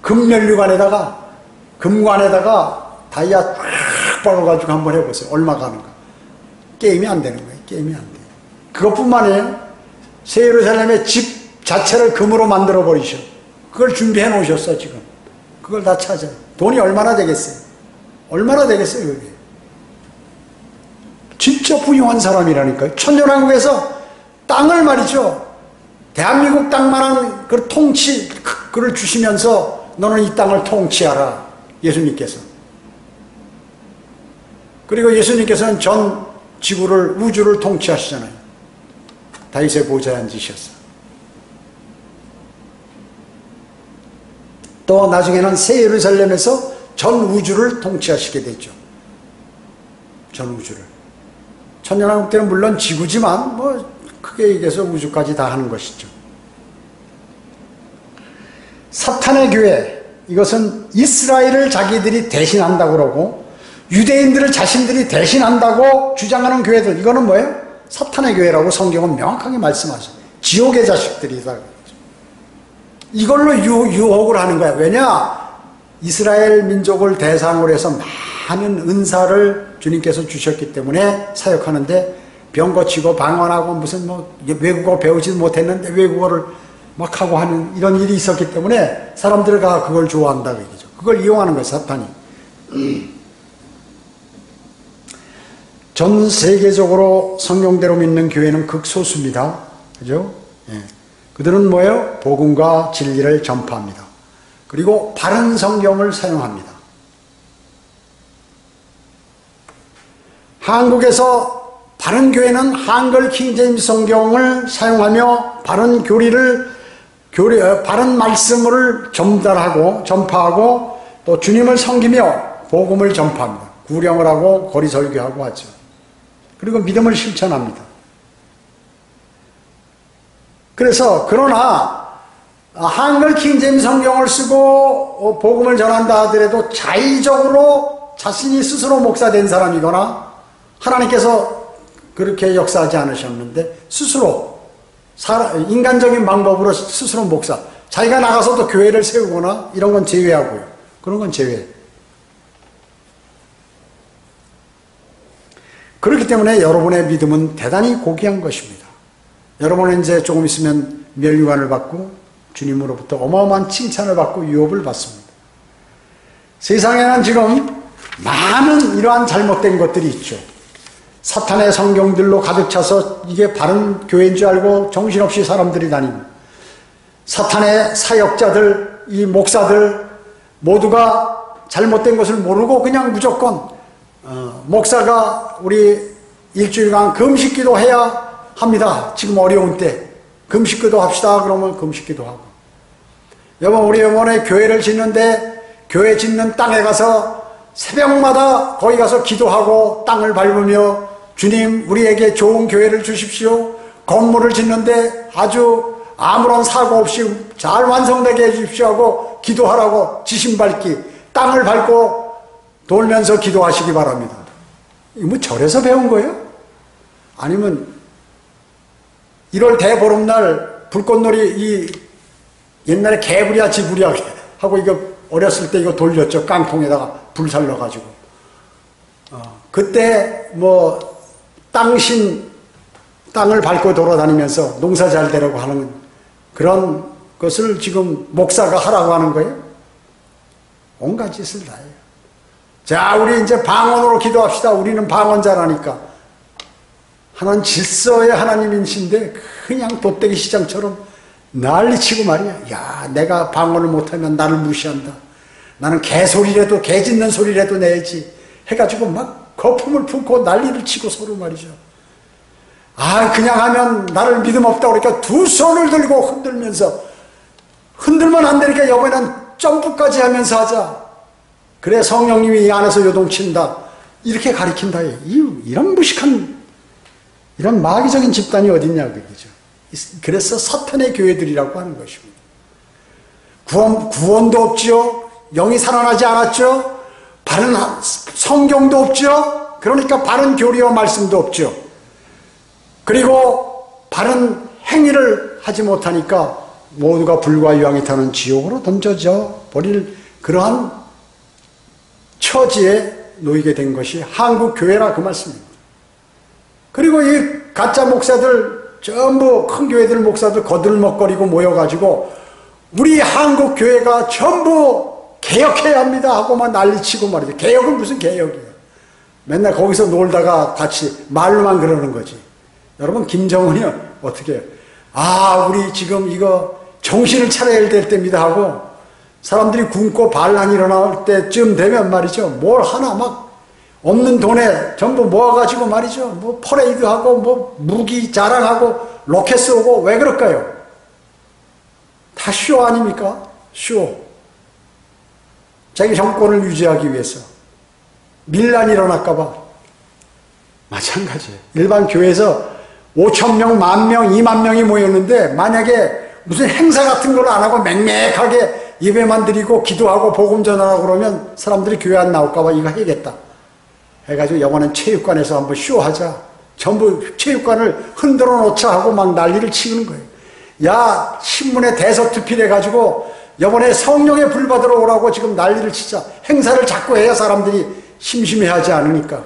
금면류관에다가 금관에다가 다이아 쫙 박아가지고 한번 해보세요. 얼마 가는가. 게임이 안 되는 거예요. 게임이 안 돼요. 그것뿐만 아니에요. 새 예루살렘의 집 자체를 금으로 만들어 버리셔. 그걸 준비해 놓으셨어. 지금 그걸 다 찾아요. 돈이 얼마나 되겠어요? 얼마나 되겠어요 그게. 진짜 부유한 사람이라니까요. 천년왕국에서 땅을 말이죠, 대한민국 땅만한 그 통치, 그걸 주시면서 너는 이 땅을 통치하라. 예수님께서. 그리고 예수님께서는 전 지구를, 우주를 통치하시잖아요. 다윗의 보좌에 앉으셨어. 또 나중에는 새 예루살렘에서 전 우주를 통치하시게 되죠. 전 우주를. 천년왕국 때는 물론 지구지만 크게 얘기해서 우주까지 다 하는 것이죠. 사탄의 교회, 이것은 이스라엘을 자기들이 대신한다고 그러고 유대인들을 자신들이 대신한다고 주장하는 교회들, 이거는 뭐예요? 사탄의 교회라고 성경은 명확하게 말씀하죠. 지옥의 자식들이다. 이걸로 유혹을 하는 거야. 왜냐? 이스라엘 민족을 대상으로 해서 많은 은사를 주님께서 주셨기 때문에 사역하는데 병 고치고 방언하고 무슨 외국어 배우지도 못했는데 외국어를 막 하고 하는 이런 일이 있었기 때문에 사람들과 그걸 좋아한다고 얘기죠. 그걸 이용하는 거예요, 사탄이. 전 세계적으로 성경대로 믿는 교회는 극소수입니다. 그죠? 예. 그들은 뭐예요? 복음과 진리를 전파합니다. 그리고 바른 성경을 사용합니다. 한국에서 바른 교회는 한글 킹제임스 성경을 사용하며 바른 바른 말씀을 전달하고 전파하고 또 주님을 섬기며 복음을 전파합니다. 구령을 하고 거리 설교하고 하죠. 그리고 믿음을 실천합니다. 그러나 한글 킹제임스 성경을 쓰고 복음을 전한다 하더라도 자의적으로 자신이 스스로 목사된 사람이거나 하나님께서 그렇게 역사하지 않으셨는데 스스로 인간적인 방법으로 스스로 목사, 자기가 나가서도 교회를 세우거나 이런 건 제외하고요. 그런 건 제외. 그렇기 때문에 여러분의 믿음은 대단히 고귀한 것입니다. 여러분은 이제 조금 있으면 면류관을 받고 주님으로부터 어마어마한 칭찬을 받고 유업을 받습니다. 세상에는 지금 많은 이러한 잘못된 것들이 있죠. 사탄의 성경들로 가득 차서 이게 바른 교회인 줄 알고 정신없이 사람들이 다니고, 사탄의 사역자들, 이 목사들 모두가 잘못된 것을 모르고 그냥 무조건 목사가 우리 일주일간 금식기도 해야 합니다. 지금 어려운 때 금식기도 합시다. 그러면 금식기도 하고, 여러분 우리 이번에 교회를 짓는데 교회 짓는 땅에 가서 새벽마다 거기 가서 기도하고 땅을 밟으며 주님 우리에게 좋은 교회를 주십시오. 건물을 짓는데 아주 아무런 사고 없이 잘 완성되게 해주십시오 하고 기도하라고 지신 밟기, 땅을 밟고 돌면서 기도하시기 바랍니다. 이거 뭐 절에서 배운 거예요? 아니면 1월 대보름날 불꽃놀이 이 옛날에 개부리야 지부리야 하고 이거 어렸을 때 이거 돌렸죠. 깡통에다가 불 살려가지고. 그때 뭐 땅을 밟고 돌아다니면서 농사 잘 되라고 하는 그런 것을 지금 목사가 하라고 하는 거예요. 온갖 짓을 다 해요. 자, 우리 이제 방언으로 기도합시다. 우리는 방언자라니까. 하나님 질서의 하나님이신데 그냥 돗대기 시장처럼 난리치고 말이야. 야, 내가 방언을 못하면 나를 무시한다. 나는 개소리라도 개 짖는 소리라도 내야지 해가지고 막 거품을 품고 난리를 치고 서로 말이죠. 아, 그냥 하면 나를 믿음 없다고 그러니까 두 손을 들고 흔들면서 흔들면 안 되니까 이번에는 점프까지 하면서 하자. 그래 성령님이 이 안에서 요동친다. 이렇게 가리킨다. 이런 무식한 이런 마귀적인 집단이 어딨냐 그거죠. 그래서 사탄의 교회들이라고 하는 것입니다. 구원도 없지요. 영이 살아나지 않았죠. 바른 성경도 없죠. 그러니까 바른 교리와 말씀도 없죠. 그리고 바른 행위를 하지 못하니까 모두가 불과 유황이 타는 지옥으로 던져져 버릴 그러한 처지에 놓이게 된 것이 한국 교회라 그 말씀입니다. 그리고 이 가짜 목사들 전부 큰 교회들 목사들 거들먹거리고 모여가지고 우리 한국 교회가 전부 개혁해야 합니다 하고만 난리치고 말이죠. 개혁은 무슨 개혁이에요. 맨날 거기서 놀다가 같이 말로만 그러는 거지. 여러분 김정은이 어떻게 해요? 아, 우리 지금 이거 정신을 차려야 될 때입니다 하고 사람들이 굶고 반란 일어날 때쯤 되면 말이죠. 뭘 하나 막 없는 돈에 전부 모아가지고 말이죠. 뭐 퍼레이드하고 뭐 무기 자랑하고 로켓 쏘고 왜 그럴까요? 다 쇼 아닙니까? 쇼. 자기 정권을 유지하기 위해서. 밀란이 일어날까봐. 마찬가지예요. 일반 교회에서 5,000명, 10,000명, 20,000명이 모였는데 만약에 무슨 행사 같은 걸 안 하고 맹맹하게 예배만 드리고 기도하고 복음 전하라고 그러면 사람들이 교회 안 나올까봐 이거 해야겠다. 해가지고 이번엔 체육관에서 한번 쇼하자. 전부 체육관을 흔들어 놓자 하고 막 난리를 치는 거예요. 야, 신문에 대서특필해가지고 이번에 성령의 불 받으러 오라고 지금 난리를 치자. 행사를 자꾸 해야 사람들이 심심해하지 않으니까.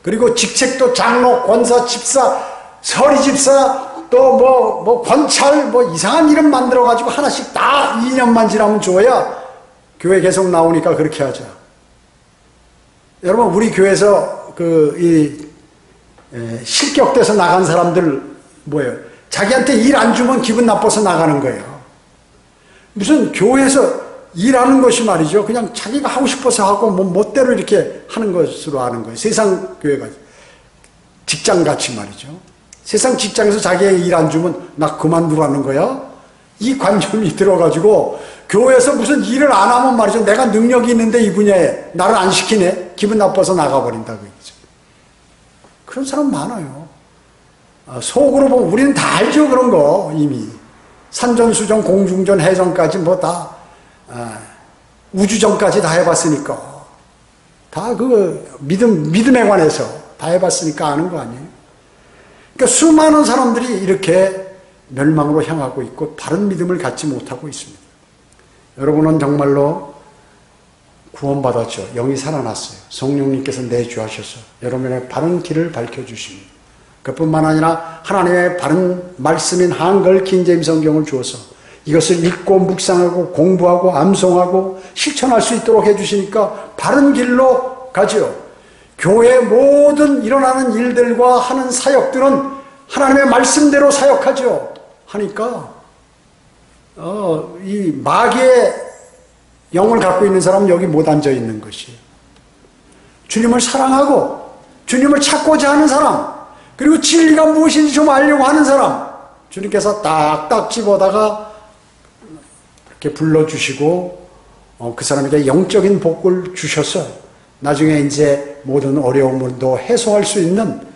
그리고 직책도 장로, 권사, 집사, 서리 집사, 또 뭐 권찰, 뭐 이상한 이름 만들어가지고 하나씩 다 2년만 지나면 줘야 교회 계속 나오니까 그렇게 하자. 여러분, 우리 교회에서 실격돼서 나간 사람들 뭐예요? 자기한테 일 안 주면 기분 나빠서 나가는 거예요. 무슨 교회에서 일하는 것이 말이죠. 그냥 자기가 하고 싶어서 하고 뭐 멋대로 이렇게 하는 것으로 아는 거예요. 세상 교회가 직장같이 말이죠. 세상 직장에서 자기의 일 안 주면 나 그만두라는 거야? 이 관점이 들어가지고 교회에서 무슨 일을 안 하면 말이죠. 내가 능력이 있는데 이 분야에 나를 안 시키네? 기분 나빠서 나가버린다. 그거죠. 그런 사람 많아요. 속으로 보면 우리는 다 알죠. 그런 거 이미. 산전수전, 공중전, 해전까지 뭐 다 우주전까지 다 해봤으니까. 다 그 믿음에 관해서 다 해봤으니까 아는 거 아니에요. 그러니까 수많은 사람들이 이렇게 멸망으로 향하고 있고 바른 믿음을 갖지 못하고 있습니다. 여러분은 정말로 구원받았죠. 영이 살아났어요. 성령님께서 내주하셔서 여러분의 바른 길을 밝혀주십니다. 그뿐만 아니라 하나님의 바른 말씀인 한글 킹제임 성경을 주어서 이것을 읽고 묵상하고 공부하고 암송하고 실천할 수 있도록 해주시니까 바른 길로 가지요. 교회 모든 일어나는 일들과 하는 사역들은 하나님의 말씀대로 사역하죠. 하니까 이 마귀의 영을 갖고 있는 사람은 여기 못 앉아 있는 것이에요. 주님을 사랑하고 주님을 찾고자 하는 사람, 그리고 진리가 무엇인지 좀 알려고 하는 사람, 주님께서 딱딱 집어다가 이렇게 불러주시고 그 사람에게 영적인 복을 주셔서 나중에 이제 모든 어려움도 해소할 수 있는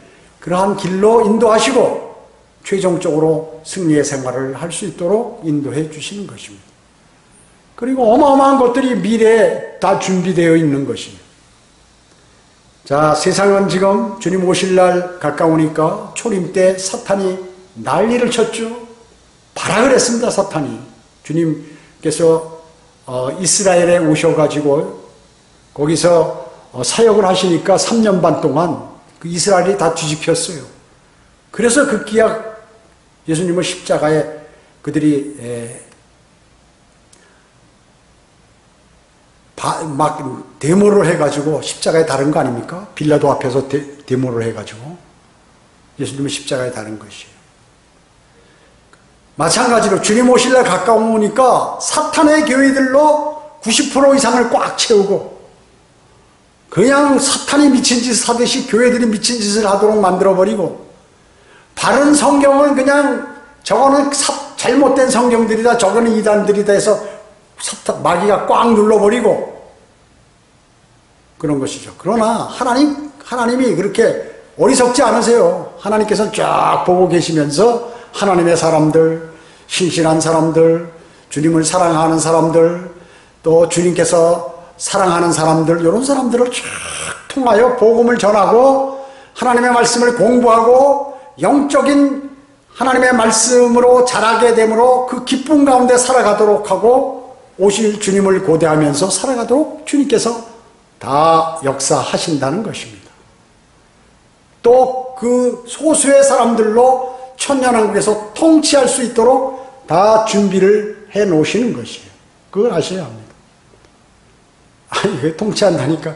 그러한 길로 인도하시고 최종적으로 승리의 생활을 할 수 있도록 인도해 주시는 것입니다. 그리고 어마어마한 것들이 미래에 다 준비되어 있는 것입니다. 자, 세상은 지금 주님 오실 날 가까우니까 초림 때 사탄이 난리를 쳤죠. 발악을 했습니다, 사탄이. 주님께서 이스라엘에 오셔가지고 거기서 사역을 하시니까 3년 반 동안 그 이스라엘이 다 뒤집혔어요. 그래서 급기야 예수님을 십자가에 그들이 막 데모를 해가지고 십자가에 다른 거 아닙니까? 빌라도 앞에서 데모를 해가지고 예수님을 십자가에 다른 것이에요. 마찬가지로 주님 오실 날 가까우니까 사탄의 교회들로 90% 이상을 꽉 채우고 그냥 사탄이 미친 짓을 하듯이 교회들이 미친 짓을 하도록 만들어버리고 바른 성경은 그냥 저거는 잘못된 성경들이다, 저거는 이단들이다 해서 마귀가 꽉 눌러버리고 그런 것이죠. 그러나 하나님이 그렇게 어리석지 않으세요. 하나님께서 쫙 보고 계시면서 하나님의 사람들, 신실한 사람들, 주님을 사랑하는 사람들, 또 주님께서 사랑하는 사람들, 이런 사람들을 쫙 통하여 복음을 전하고 하나님의 말씀을 공부하고 영적인 하나님의 말씀으로 자라게 되므로 그 기쁨 가운데 살아가도록 하고 오실 주님을 고대하면서 살아가도록 주님께서 다 역사하신다는 것입니다. 또 그 소수의 사람들로 천년왕국에서 통치할 수 있도록 다 준비를 해 놓으시는 것이에요. 그걸 아셔야 합니다. 아니, 왜 통치한다니까?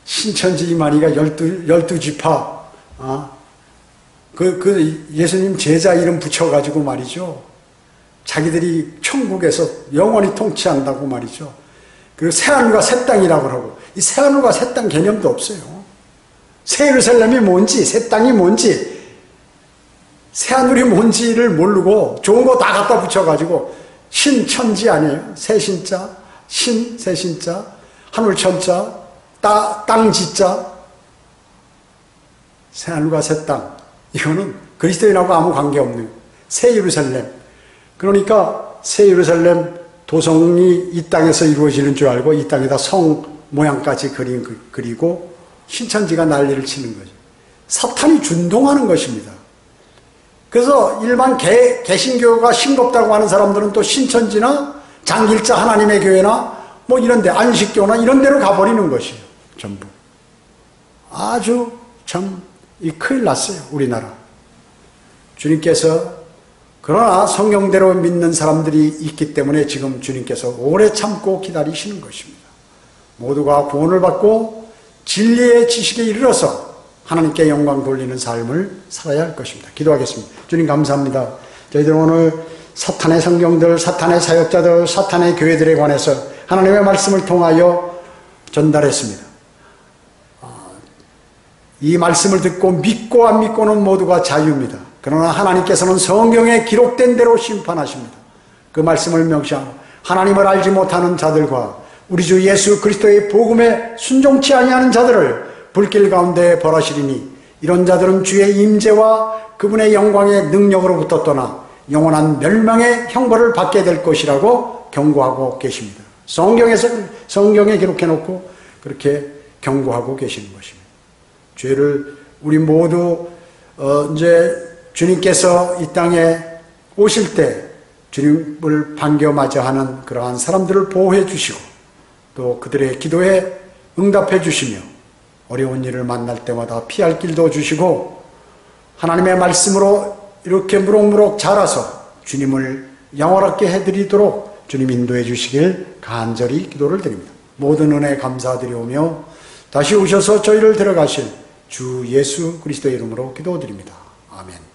신천지 이만희가 12지파, 예수님 제자 이름 붙여가지고 말이죠. 자기들이 천국에서 영원히 통치한다고 말이죠. 그리고 새하늘과 새 땅이라고 하고, 이 새하늘과 새 땅 개념도 없어요. 새 예루살렘이 뭔지, 새 땅이 뭔지, 새하늘이 뭔지를 모르고 좋은 거 다 갖다 붙여가지고 신천지 아니에요. 새신자, 새신자, 하늘천자, 땅지자, 새하늘과 새 땅. 이거는 그리스도인하고 아무 관계없는 새 예루살렘. 그러니까 새 예루살렘 도성이 이 땅에서 이루어지는 줄 알고 이 땅에다 성 모양까지 그리고 신천지가 난리를 치는 거죠. 사탄이 준동하는 것입니다. 그래서 일반 개신교가 싱겁다고 하는 사람들은 또 신천지나 장길자 하나님의 교회나 뭐 이런 데, 안식교나 이런 데로 가버리는 것이에요. 전부. 아주 참 큰일 났어요. 우리나라. 주님께서 그러나 성경대로 믿는 사람들이 있기 때문에 지금 주님께서 오래 참고 기다리시는 것입니다. 모두가 구원을 받고 진리의 지식에 이르러서 하나님께 영광 돌리는 삶을 살아야 할 것입니다. 기도하겠습니다. 주님 감사합니다. 저희들 오늘 사탄의 성경들, 사탄의 사역자들, 사탄의 교회들에 관해서 하나님의 말씀을 통하여 전달했습니다. 이 말씀을 듣고 믿고 안 믿고는 모두가 자유입니다. 그러나 하나님께서는 성경에 기록된 대로 심판하십니다. 그 말씀을 명시하고 하나님을 알지 못하는 자들과 우리 주 예수 그리스도의 복음에 순종치 아니하는 자들을 불길 가운데 벌하시리니 이런 자들은 주의 임재와 그분의 영광의 능력으로부터 떠나 영원한 멸망의 형벌을 받게 될 것이라고 경고하고 계십니다. 성경에 기록해 놓고 그렇게 경고하고 계시는 것입니다. 죄를 우리 모두 이제 주님께서 이 땅에 오실 때 주님을 반겨맞이하는 그러한 사람들을 보호해 주시고 또 그들의 기도에 응답해 주시며 어려운 일을 만날 때마다 피할 길도 주시고 하나님의 말씀으로 이렇게 무럭무럭 자라서 주님을 영원하게 해드리도록 주님 인도해 주시길 간절히 기도를 드립니다. 모든 은혜 감사드리오며 다시 오셔서 저희를 데려가실 주 예수 그리스도의 이름으로 기도드립니다. 아멘.